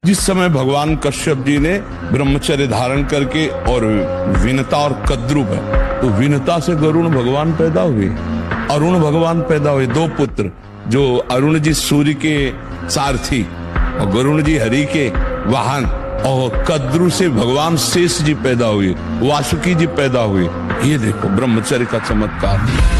जिस समय भगवान कश्यप जी ने ब्रह्मचर्य धारण करके और विनता और कद्रुप है, तो विनता से गरुण भगवान पैदा हुए, अरुण भगवान पैदा हुए, दो पुत्र, जो अरुण जी सूर्य के सारथी और गरुण जी हरि के वाहन, और कद्रु से भगवान शेष जी पैदा हुए, वासुकी जी पैदा हुए। ये देखो ब्रह्मचर्य का चमत्कार।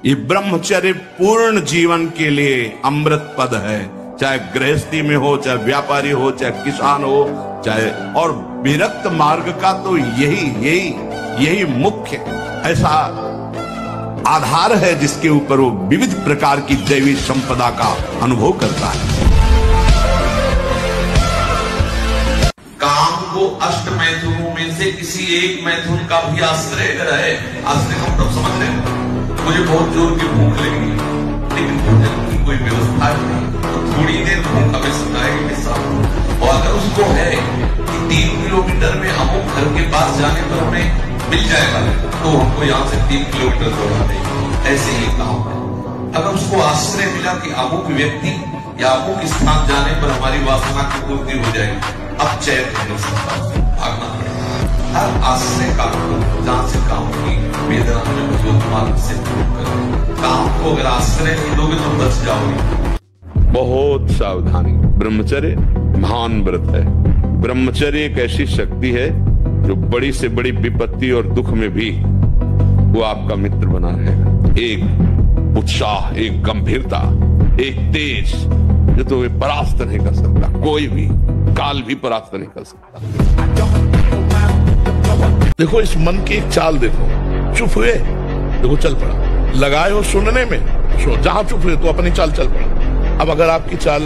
ये ब्रह्मचर्य पूर्ण जीवन के लिए अमृत पद है, चाहे गृहस्थी में हो, चाहे व्यापारी हो, चाहे किसान हो, चाहे, और विरक्त मार्ग का तो यही मुख्य ऐसा आधार है जिसके ऊपर वो विविध प्रकार की दैवी संपदा का अनुभव करता है। काम को अष्ट मैथुनों में से किसी एक मैथुन का भी आश्रय है। आश्रय का मतलब समझ रहे हैं? मुझे बहुत जोर की भूख लगी, लेकिन भोजन की कोई व्यवस्था नहीं, तो थोड़ी देर भूख हमें सताएगी के साथ। और अगर उसको है कि 3 किलोमीटर में अमुक घर के पास जाने पर हमें मिल जाएगा, तो हमको यहाँ से 3 किलोमीटर दौड़ा देगी। ऐसे ही काम है। अगर उसको आश्रय मिला कि अमुक व्यक्ति या अमुक स्थान जाने पर हमारी वासना की पूर्ति हो जाएगी, अब चैन नहीं सकता, भागना पड़ेगा। हर आश्रय का जहां से काम की वेदना हमें भगवत मार्ग से काम को अगर आश्रय नहीं दोगे तो बच जाओगे। बहुत सावधानी। ब्रह्मचर्य महान व्रत है। ब्रह्मचर्य एक ऐसी शक्ति है जो बड़ी से बड़ी विपत्ति और दुख में भी वो आपका मित्र बना रहेगा। एक उत्साह, एक गंभीरता, एक तेज, जो तो वे परास्त नहीं कर सकता, कोई भी काल भी परास्त नहीं कर सकता। देखो इस मन की एक चाल देखो, चुप हुए, देखो चल पड़ा, लगाए हो सुनने में, जहां चुप हुए तो अपनी चाल चल पड़ा। अब अगर आपकी चाल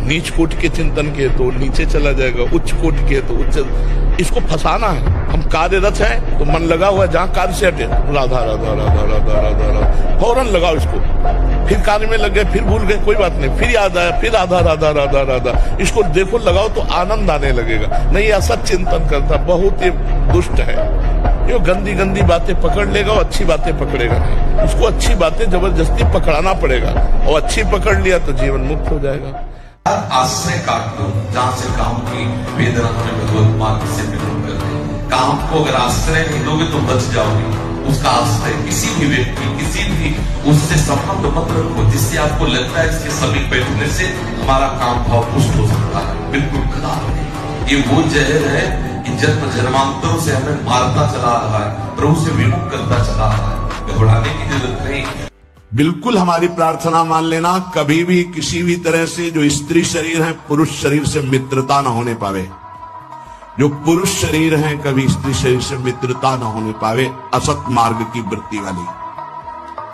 नीच कोटि के चिंतन की है तो नीचे चला जाएगा, उच्च कोटि की है तो उच्च। इसको फंसाना है। हम कार्यरत हैं तो मन लगा हुआ है, जहां कार्य से हटे राधा राधा राधा राधा राधा राधा, फौरन लगाओ इसको। फिर कार्य में लग गए, फिर भूल गए, कोई बात नहीं, फिर याद आया, फिर राधा राधा राधा राधा, इसको देखो लगाओ तो आनंद आने लगेगा। नहीं असत चिंतन करता, बहुत ही दुष्ट है। ये गंदी गंदी बातें पकड़ लेगा और अच्छी बातें पकड़ेगा नहीं। उसको अच्छी बातें जबरदस्ती पकड़ाना पड़ेगा, और अच्छी पकड़ लिया तो जीवन मुक्त हो जाएगा। आश्रय काट दो जहां से काम की वेदना हमें भगवत मार्ग से विमुख कर दे। काम को अगर आश्रय नहीं दोगे तो बच जाओगे। उसका आश्रय किसी भी व्यक्ति, किसी भी उससे संबंध मत रखो जिससे आपको लगता है इसके समीप बैठने से हमारा काम भाव पुष्ट हो सकता है। बिल्कुल खराब नहीं। ये वो जहर है कि जन्म जन्मांतरों से हमें मारता चला रहा है, प्रभु से विमुख करता चला रहा है। घबराने की जरूरत नहीं। बिल्कुल हमारी प्रार्थना मान लेना, कभी भी किसी भी तरह से जो स्त्री शरीर है पुरुष शरीर से मित्रता ना होने पावे। जो पुरुष शरीर है कभी स्त्री शरीर से मित्रता ना होने पावे। असत मार्ग की वृत्ति वाली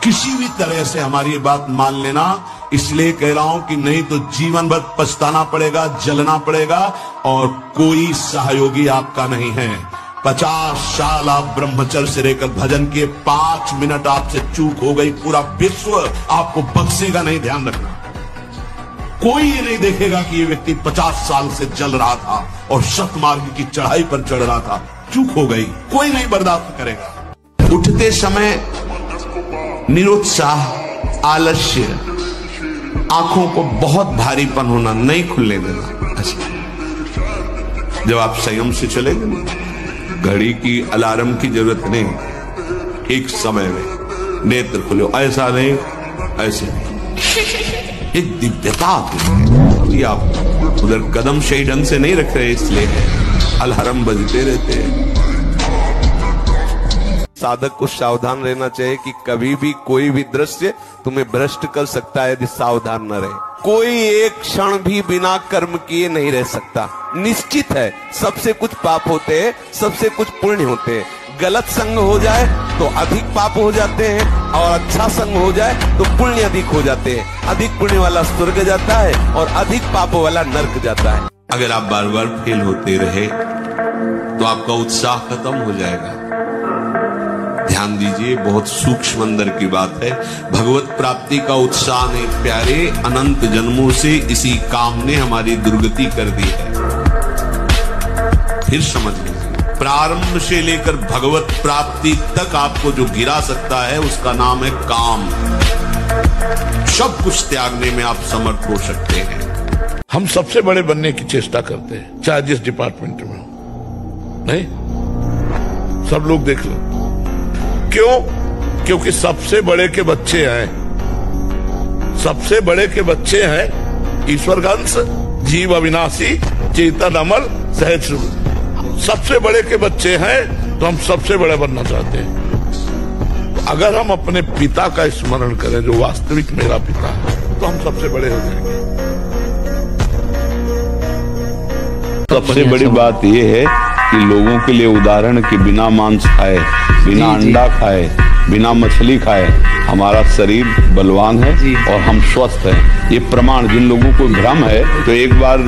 किसी भी तरह से हमारी बात मान लेना। इसलिए कह रहा हूं कि नहीं तो जीवन भर पछताना पड़ेगा, जलना पड़ेगा, और कोई सहयोगी आपका नहीं है। 50 साल आप ब्रह्मचर्य से रहकर भजन किए, 5 मिनट आपसे चूक हो गई, पूरा विश्व आपको बख्शेगा नहीं। ध्यान रखना, कोई ये नहीं देखेगा कि ये व्यक्ति 50 साल से जल रहा था और सतमार्ग की चढ़ाई पर चढ़ रहा था, चूक हो गई, कोई नहीं बर्दाश्त करेगा। उठते समय निरुत्साह, आलस्य, आंखों को बहुत भारीपन होना, नहीं खुलने देना। जब आप संयम से चलेंगे ना, घड़ी की अलार्म की जरूरत नहीं, एक समय में नेत्र खुलो, ऐसा नहीं ऐसे एक दिव्यता आती है। आप उधर कदम सही ढंग से नहीं रख रहे, इसलिए अलार्म बजते रहते हैं। साधक को सावधान रहना चाहिए कि कभी भी कोई भी दृश्य तुम्हें भ्रष्ट कर सकता है, यदि सावधान न रहे। कोई एक क्षण भी बिना कर्म किए नहीं रह सकता। निश्चित है सबसे कुछ पाप होते हैं, सबसे कुछ पुण्य होते हैं। गलत संग हो जाए तो अधिक पाप हो जाते हैं, और अच्छा संग हो जाए तो पुण्य अधिक हो जाते हैं। अधिक पुण्य वाला स्वर्ग जाता है और अधिक पाप वाला नरक जाता है। अगर आप बार बार फेल होते रहे तो आपका उत्साह खत्म हो जाएगा। ध्यान दीजिए, बहुत सूक्ष्म अंदर की बात है। भगवत प्राप्ति का उत्साह ने प्यारे अनंत जन्मों से इसी काम ने हमारी दुर्गति कर दी है। फिर समझ लीजिए, प्रारंभ से लेकर भगवत प्राप्ति तक आपको जो गिरा सकता है उसका नाम है काम। सब कुछ त्यागने में आप समर्थ हो सकते हैं। हम सबसे बड़े बनने की चेष्टा करते हैं, चाहे जिस डिपार्टमेंट में हो। नहीं, सब लोग देख लो। क्यों? क्योंकि सबसे बड़े के बच्चे हैं, सबसे बड़े के बच्चे हैं ईश्वर अंश, जीव अविनाशी, चेतन अमर, सहज। सबसे बड़े के बच्चे हैं तो हम सबसे बड़े बनना चाहते हैं। अगर हम अपने पिता का स्मरण करें जो वास्तविक मेरा पिता है, तो हम सबसे बड़े हो जाएंगे। सबसे बड़ी बात यह है कि लोगों के लिए उदाहरण कि बिना मांस खाए, बिना अंडा खाए, बिना मछली खाए हमारा शरीर बलवान है और हम स्वस्थ हैं। ये प्रमाण, जिन लोगों को भ्रम है तो एक बार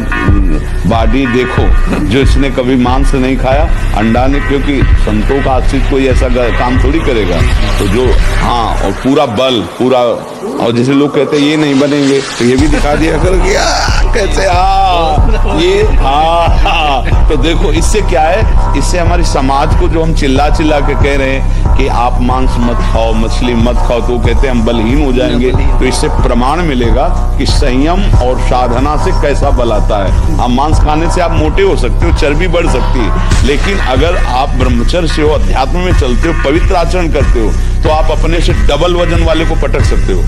बॉडी देखो, जो इसने कभी मांस नहीं खाया, अंडा ने, क्योंकि संतों का आश्रित कोई ऐसा काम थोड़ी करेगा। तो जो और पूरा बल, पूरा, और जैसे लोग कहते हैं ये नहीं बनेंगे, तो ये भी दिखा दिया करो कि कैसे ये तो देखो इससे क्या है, इससे हमारे समाज को जो हम चिल्ला चिल्ला के कह रहे हैं कि आप मांस मत खाओ, मछली मत खाओ, तो कहते हैं हम बलहीन हो जाएंगे। तो इससे प्रमाण मिलेगा कि संयम और साधना से कैसा बल आता है। हम मांस खाने से आप मोटे हो सकते हो, चर्बी बढ़ सकती है, लेकिन अगर आप ब्रह्मचर्य से हो, अध्यात्म में चलते हो, पवित्र आचरण करते हो, तो आप अपने से डबल वजन वाले को पटक सकते हो।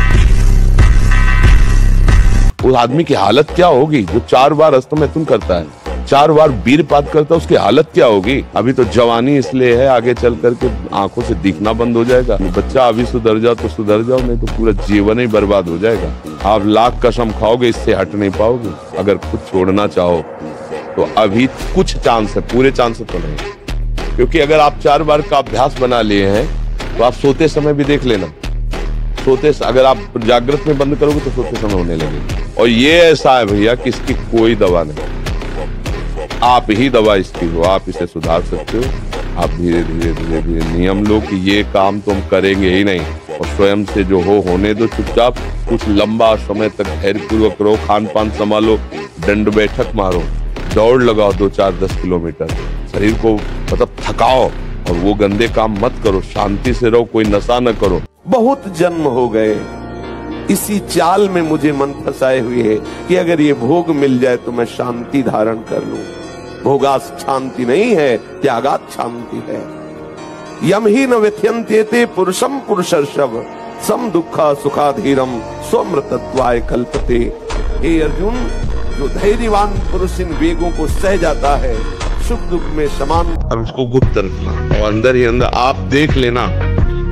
उस आदमी की हालत क्या होगी जो 4 बार हस्तमैथुन करता है, 4 बार वीरपात करता है, उसकी हालत क्या होगी? अभी तो जवानी इसलिए है, आगे चल करके आंखों से दिखना बंद हो जाएगा। बच्चा अभी सुधर जाओ तो सुधर जाओ, नहीं तो पूरा जीवन ही बर्बाद हो जाएगा। आप लाख कसम खाओगे, इससे हट नहीं पाओगे। अगर कुछ छोड़ना चाहो तो अभी कुछ चांस है, पूरे चांस तो नहीं, क्योंकि अगर आप 4 बार का अभ्यास बना लिए हैं तो आप सोते समय भी देख लेना। अगर आप जागृत में बंद करोगे तो सोते समय होने लगेगा। और ये ऐसा है भैया कि इसकी कोई दवा नहीं, आप ही दवा इसकी हो। आप इसे सुधार सकते हो। आप धीरे धीरे धीरे धीरे नियम लो कि ये काम तुम करेंगे ही नहीं, और स्वयं से जो होने दो। चुपचाप कुछ लंबा समय तक धैर्यपूर्वक रहो, खान पान संभालो, दंड बैठक मारो, दौड़ लगाओ 2-4-10 किलोमीटर, शरीर को मतलब थकाओ, और वो गंदे काम मत करो। शांति से रहो, कोई नशा न करो। बहुत जन्म हो गए इसी चाल में मुझे मन फंसाए हुए है कि अगर ये भोग मिल जाए तो मैं शांति धारण कर लूं। भोगास शांति नहीं है, त्यागात शांति है। यम ही न व्यथ्यन्त्येते पुरुषम पुरुषर्षभ सम दुखा सुखाधीरम स्वमृतत्वाय कल्पते। हे अर्जुन, जो धैर्यवान पुरुष इन वेगों को सह जाता है, सुख दुख में समान। अब इसको गुप्त रखना और अंदर ही अंदर आप देख लेना।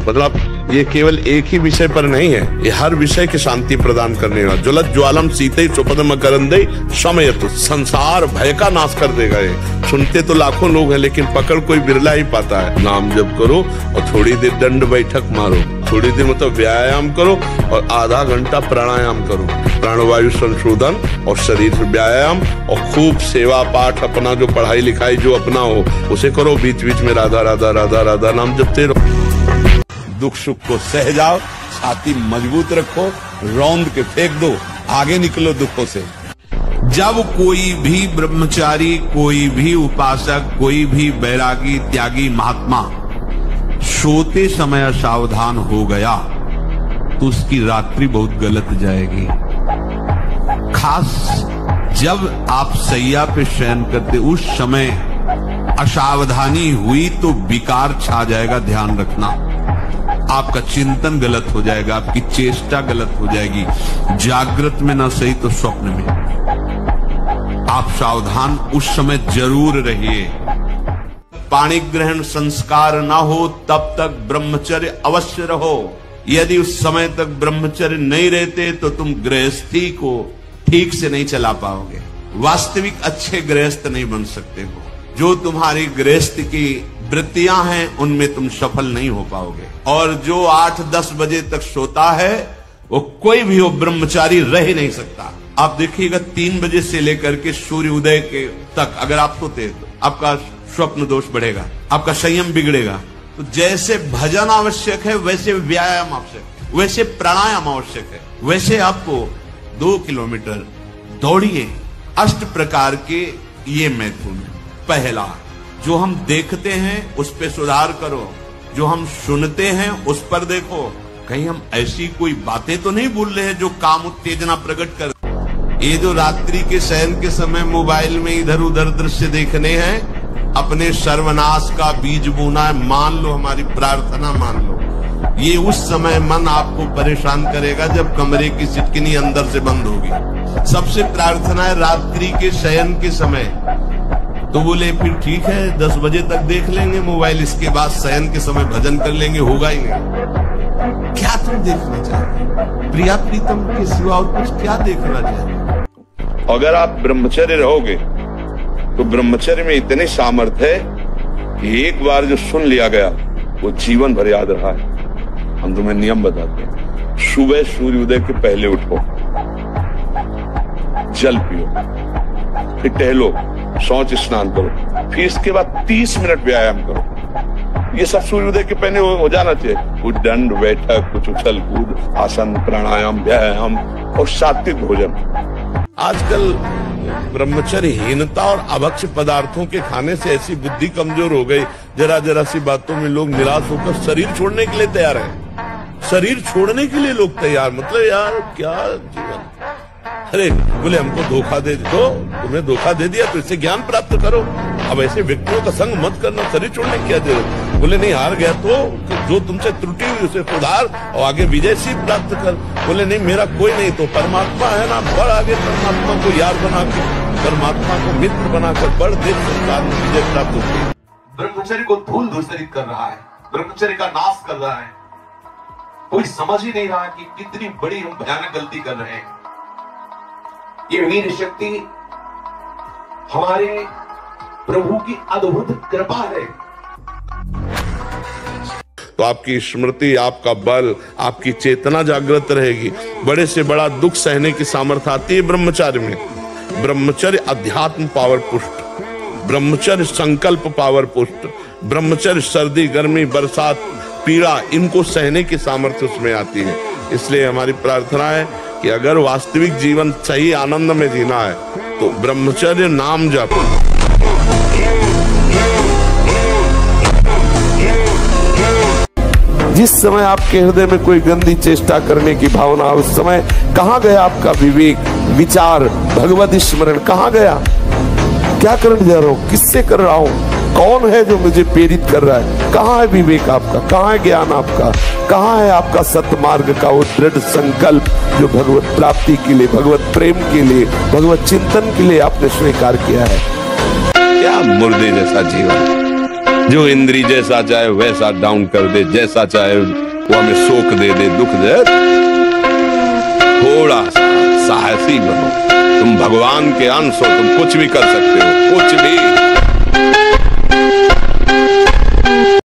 मतलब ये केवल एक ही विषय पर नहीं है, ये हर विषय की शांति प्रदान करने वाला। ज्वलत ज्वालम सीते सुपदम करंदे समयत, संसार भय का नाश कर देगा। ये सुनते तो लाखों लोग हैं, लेकिन पकड़ कोई बिरला ही पाता है। नाम जप करो और थोड़ी देर दंड बैठक मारो, थोड़ी देर मतलब व्यायाम करो और आधा घंटा प्राणायाम करो। प्राणवायु संशोधन और शरीर व्यायाम, और खूब सेवा पाठ, अपना जो पढ़ाई लिखाई जो अपना हो उसे करो। बीच बीच में राधा राधा राधा राधा नाम जपते रहो। दुख सुख को सह जाओ, छाती मजबूत रखो, रौंद के फेंक दो, आगे निकलो दुखों से। जब कोई भी ब्रह्मचारी, कोई भी उपासक, कोई भी बैरागी, त्यागी महात्मा सोते समय सावधान हो गया तो उसकी रात्रि बहुत गलत जाएगी। खास जब आप सैया पे शयन करते उस समय असावधानी हुई तो विकार छा जाएगा। ध्यान रखना, आपका चिंतन गलत हो जाएगा, आपकी चेष्टा गलत हो जाएगी। जागृत में ना सही तो स्वप्न में। आप सावधान उस समय जरूर रहिए। पाणी ग्रहण संस्कार ना हो तब तक ब्रह्मचर्य अवश्य रहो। यदि उस समय तक ब्रह्मचर्य नहीं रहते तो तुम गृहस्थी को ठीक से नहीं चला पाओगे, वास्तविक अच्छे गृहस्थ नहीं बन सकते हो। जो तुम्हारी गृहस्थ की वृत्तियां हैं उनमें तुम सफल नहीं हो पाओगे। और जो 8-10 बजे तक सोता है वो कोई भी हो ब्रह्मचारी रह ही नहीं सकता। आप देखिएगा 3 बजे से लेकर के सूर्य उदय के तक अगर आप सोते तो आपका स्वप्न दोष बढ़ेगा, आपका संयम बिगड़ेगा। तो जैसे भजन आवश्यक है वैसे व्यायाम आवश्यक है, वैसे प्राणायाम आवश्यक है, वैसे आपको 2 किलोमीटर दौड़िए। 8 प्रकार के ये मैथुन। पहला, जो हम देखते हैं उस पे सुधार करो, जो हम सुनते हैं उस पर देखो, कहीं हम ऐसी कोई बातें तो नहीं बोल रहे हैं जो काम उत्तेजना प्रकट कर। ये जो रात्रि के शयन के समय मोबाइल में इधर उधर दृश्य देखने हैं, अपने सर्वनाश का बीज बोना है। मान लो हमारी प्रार्थना मान लो, ये उस समय मन आपको परेशान करेगा जब कमरे की सिटकिनी अंदर से बंद होगी। सबसे प्रार्थना है रात्रि के शयन के समय, तो बोले फिर ठीक है 10 बजे तक देख लेंगे मोबाइल, इसके बाद शयन के समय भजन कर लेंगे, होगा ही नहीं। क्या तुम देखना चाहते? प्रिया प्रीतम के सिवा और कुछ क्या देखना चाहते? अगर आप ब्रह्मचर्य रहोगे तो ब्रह्मचर्य में इतनी सामर्थ्य है कि एक बार जो सुन लिया गया वो जीवन भर याद रहा है। हम तुम्हें नियम बताते हैं, सुबह सूर्योदय के पहले उठो, जल पियो, फिर टहलो, शौच स्नान करो, फिर इसके बाद 30 मिनट व्यायाम करो। ये सब सूर्योदय के पहले हो जाना चाहिए। कुछ दंड बैठक, कुछ उछल कूद, आसन, प्राणायाम, व्यायाम और सात्विक भोजन। आजकल ब्रह्मचर्यहीनता और अभक्ष पदार्थों के खाने से ऐसी बुद्धि कमजोर हो गई, जरा जरा सी बातों में लोग निराश होकर शरीर छोड़ने के लिए तैयार हैं। शरीर छोड़ने के लिए लोग तैयार, मतलब यार क्या जीवन। अरे बोले हमको धोखा दे दो, तुम्हें धोखा दे दिया तो इससे ज्ञान प्राप्त करो, अब ऐसे व्यक्तियों का संग मत करना, शरीर छोड़ने की क्या जरूरत। बोले नहीं हार गया तो जो तुमसे त्रुटि हुई उसे सुधार और आगे विजय सिद्ध प्राप्त कर। बोले नहीं मेरा कोई नहीं तो परमात्मा है ना, बढ़ आगे परमात्मा को यार बना के, परमात्मा को मित्र बनाकर बढ़ देश संसार में विजय प्राप्त होती है। ब्रह्मचर्य को धूल धूसरित कर रहा है, ब्रह्मचर्य का नाश कर रहा है। कोई समझ ही नहीं रहा कि कितनी बड़ी हम भयानक गलती कर रहे हैं। ये वीर शक्ति हमारे प्रभु की अद्भुत कृपा है। तो आपकी स्मृति, आपका बल, आपकी चेतना जागृत रहेगी। बड़े से बड़ा दुख सहने की सामर्थ्य आती है ब्रह्मचर्य में। ब्रह्मचर्य अध्यात्म पावर पुष्ट, ब्रह्मचर्य संकल्प पावर पुष्ट, ब्रह्मचर्य सर्दी गर्मी बरसात पीड़ा इनको सहने की सामर्थ्य उसमें आती है। इसलिए हमारी प्रार्थना है कि अगर वास्तविक जीवन सही आनंद में जीना है तो ब्रह्मचर्य नाम जप। जिस समय आपके हृदय में कोई गंदी चेष्टा करने की भावना, उस समय कहाँ गया आपका विवेक, विचार, भगवत स्मरण कहाँ गया? क्या करने जा रहा हूँ, किससे कर रहा हूँ, कौन है जो मुझे प्रेरित कर रहा है? कहाँ है विवेक आपका, कहाँ है ज्ञान आपका, कहाँ है आपका सतमार्ग का वो दृढ़ संकल्प जो भगवत प्राप्ति के लिए, भगवत प्रेम के लिए, भगवत चिंतन के लिए आपने स्वीकार किया है? क्या मुर्दे जैसा जीवन, जो इंद्री जैसा चाहे वैसा डाउन कर दे, जैसा चाहे वो हमें शोक दे दे, दुख दे। थोड़ा सा साहसी बनो, तुम भगवान के अंश हो, तुम कुछ भी कर सकते हो, कुछ भी।